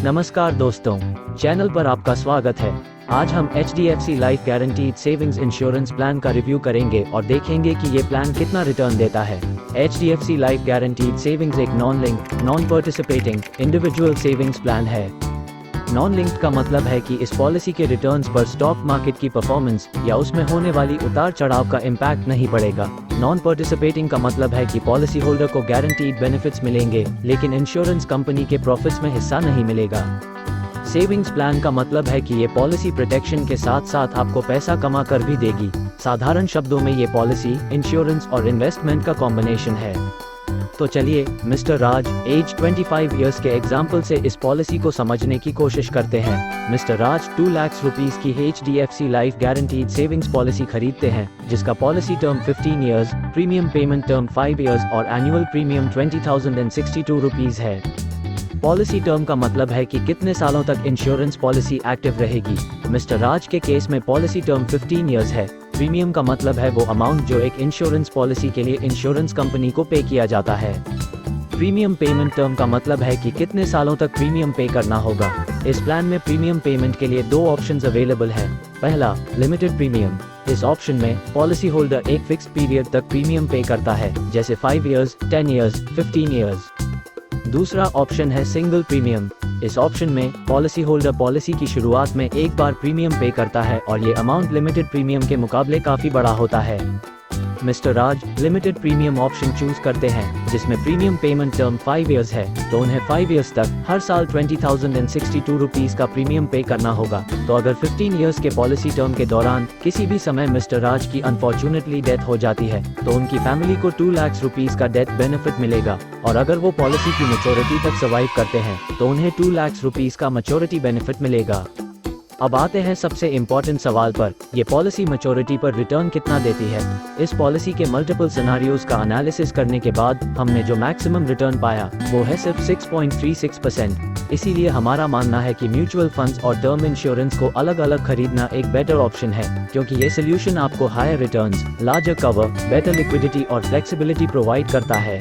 नमस्कार दोस्तों, चैनल पर आपका स्वागत है। आज हम HDFC life guaranteed savings insurance plan का रिव्यू करेंगे और देखेंगे कि ये प्लान कितना रिटर्न देता है। HDFC लाइफ गारंटीड सेविंग्स एक non linked, non participating individual savings plan है। नॉन लिंक्ड का मतलब है कि इस पॉलिसी के रिटर्न्स पर स्टॉक मार्केट की परफॉर्मेंस या उसमें होने वाली उतार चढ़ाव का इम्पैक्ट नहीं पड़ेगा। नॉन पार्टिसिपेटिंग का मतलब है कि पॉलिसी होल्डर को गारंटीड बेनिफिट्स मिलेंगे, लेकिन इंश्योरेंस कंपनी के प्रॉफिट्स में हिस्सा नहीं मिलेगा। सेविंग्स प्लान का मतलब है कि ये पॉलिसी प्रोटेक्शन के साथ साथ आपको पैसा कमा कर भी देगी। साधारण शब्दों में ये पॉलिसी इंश्योरेंस और इन्वेस्टमेंट का कॉम्बिनेशन है। तो चलिए मिस्टर राज एज 25 इयर्स के एग्जाम्पल से इस पॉलिसी को समझने की कोशिश करते हैं। मिस्टर राज 2 लाख रुपीस की HDFC life guaranteed savings policy खरीदते हैं, जिसका policy term 15 years, premium payment term 5 years और एनुअल प्रीमियम 20,062 रुपीस है। पॉलिसी टर्म का मतलब है कि कितने सालों तक इंश्योरेंस पॉलिसी एक्टिव रहेगी। मिस्टर राज के केस में पॉलिसी टर्म 15 इयर्स है। प्रीमियम का मतलब है वो अमाउंट जो एक इंश्योरेंस पॉलिसी के लिए इंश्योरेंस कंपनी को पे किया जाता है। प्रीमियम पेमेंट टर्म का मतलब है कि कितने सालों तक प्रीमियम पे करना होगा। इस प्लान में प्रीमियम पेमेंट के लिए 2 ऑप्शंस अवेलेबल हैं। पहला, लिमिटेड प्रीमियम। इस ऑप्शन में पॉलिसी होल्डर एक फिक्स्ड पीरियड तक प्रीमियम पे करता है, जैसे 5 इयर्स, 10 इयर्स, 15 इयर्स। दूसरा ऑप्शन है सिंगल प्रीमियम। इस ऑप्शन में पॉलिसी होल्डर पॉलिसी की शुरुआत में एक बार प्रीमियम पे करता है और ये अमाउंट लिमिटेड प्रीमियम के मुकाबले काफी बड़ा होता है। मिस्टर राज लिमिटेड प्रीमियम ऑप्शन चूज करते हैं, जिसमें प्रीमियम पेमेंट टर्म 5 इयर्स है, तो उन्हें 5 इयर्स तक हर साल 20,062 रुपीस का प्रीमियम पे करना होगा। तो अगर 15 इयर्स के पॉलिसी टर्म के दौरान किसी भी समय मिस्टर राज की अनफॉर्चुनेटली डेथ हो जाती है, तो उनकी फैमिली को 2 लाख रुपीस का डेथ बेनिफिट मिलेगा। और अगर वो पॉलिसी की मैच्योरिटी तक सर्वाइव करते हैं, तो उन्हें 2 लाख रुपीस का मैच्योरिटी बेनिफिट मिलेगा। अब आते हैं सबसे इम्पोर्टेंट सवाल पर, ये पॉलिसी मैच्योरिटी पर रिटर्न कितना देती है। इस पॉलिसी के मल्टीपल सिनेरियोज का एनालिसिस करने के बाद हमने जो मैक्सिमम रिटर्न पाया वो है सिर्फ 6.36%। इसीलिए हमारा मानना है कि म्यूचुअल फंड्स और टर्म इंश्योरेंस को अलग अलग खरीदना एक बेटर ऑप्शन है, क्योंकि ये सोल्यूशन आपको higher returns, larger cover, better liquidity और फ्लेक्सिबिलिटी प्रोवाइड करता है।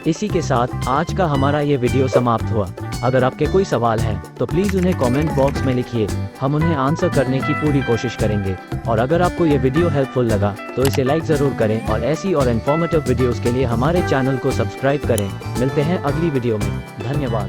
इसी के साथ आज का हमारा ये वीडियो समाप्त हुआ। अगर आपके कोई सवाल हैं तो प्लीज़ उन्हें कमेंट बॉक्स में लिखिए, हम उन्हें आंसर करने की पूरी कोशिश करेंगे। और अगर आपको ये वीडियो हेल्पफुल लगा तो इसे लाइक ज़रूर करें और ऐसी और इन्फॉर्मेटिव वीडियोस के लिए हमारे चैनल को सब्सक्राइब करें। मिलते हैं अगली वीडियो में। धन्यवाद।